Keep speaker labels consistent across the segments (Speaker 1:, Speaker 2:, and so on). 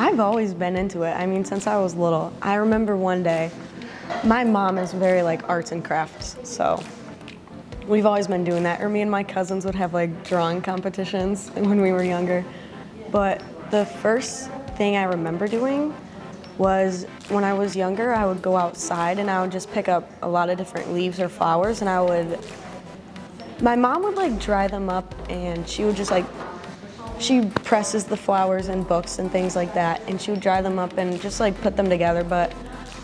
Speaker 1: I've always been into it. I mean, since I was little. I remember one day, my mom is very like arts and crafts, so we've always been doing that. Or me and my cousins would have like drawing competitions when we were younger. But the first thing I remember doing was when I was younger, I would go outside and I would just pick up a lot of different leaves or flowers, and my mom would like dry them up, and she would just like, she presses the flowers in books and things like that, and she would dry them up and just like put them together. But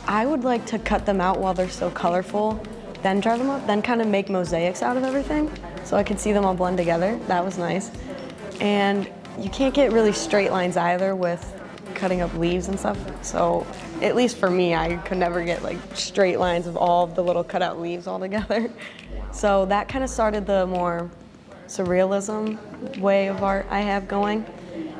Speaker 1: I would like to cut them out while they're still colorful, then dry them up, then kind of make mosaics out of everything so I could see them all blend together. That was nice. And you can't get really straight lines either with cutting up leaves and stuff. So at least for me, I could never get like straight lines of all of the little cutout leaves all together. So that kind of started the more surrealism way of art I have going.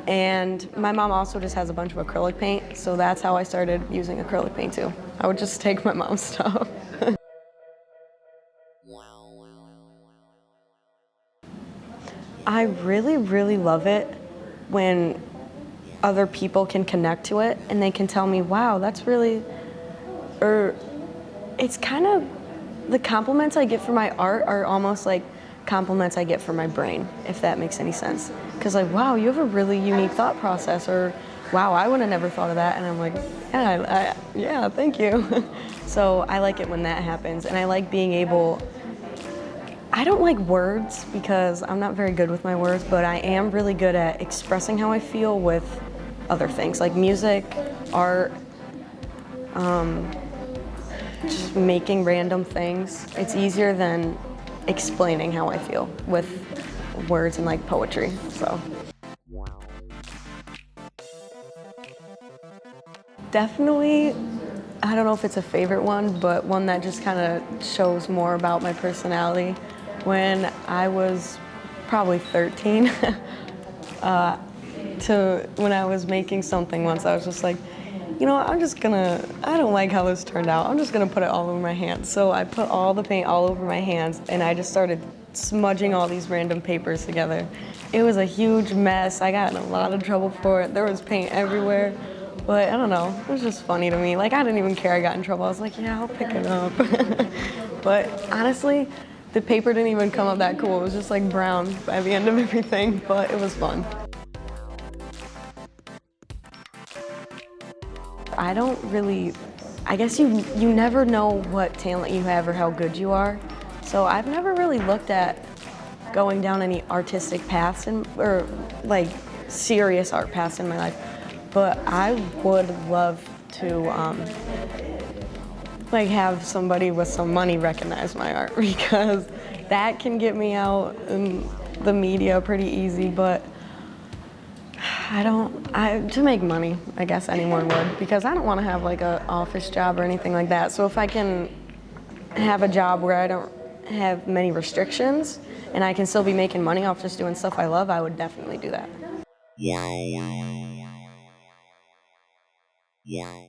Speaker 1: And my mom also just has a bunch of acrylic paint, so that's how I started using acrylic paint too. I would just take my mom's stuff. I really, really love it when other people can connect to it and they can tell me, wow, that's really, or it's kind of, the compliments I get for my art are almost like compliments I get for my brain, if that makes any sense. Because like, wow, you have a really unique thought process, or wow, I would have never thought of that. And I'm like, yeah, thank you. So I like it when that happens, and I like being able, I don't like words because I'm not very good with my words, but I am really good at expressing how I feel with other things, like music, art, just making random things. It's easier than explaining how I feel with words and like poetry, so. Definitely, I don't know if it's a favorite one, but one that just kind of shows more about my personality. When I was probably 13, when I was making something once, I was just like, you know, I don't like how this turned out. I'm just gonna put it all over my hands. So I put all the paint all over my hands, and I just started smudging all these random papers together. It was a huge mess. I got in a lot of trouble for it. There was paint everywhere, but I don't know, it was just funny to me. Like, I didn't even care I got in trouble. I was like, yeah, I'll pick it up. But honestly, the paper didn't even come up that cool. It was just like brown by the end of everything, but it was fun. I don't really, I guess you never know what talent you have or how good you are. So I've never really looked at going down any artistic paths or like serious art paths in my life. But I would love to like have somebody with some money recognize my art, because that can get me out in the media pretty easy. But to make money, I guess anyone would, because I don't want to have like an office job or anything like that. So if I can have a job where I don't have many restrictions and I can still be making money off just doing stuff I love, I would definitely do that.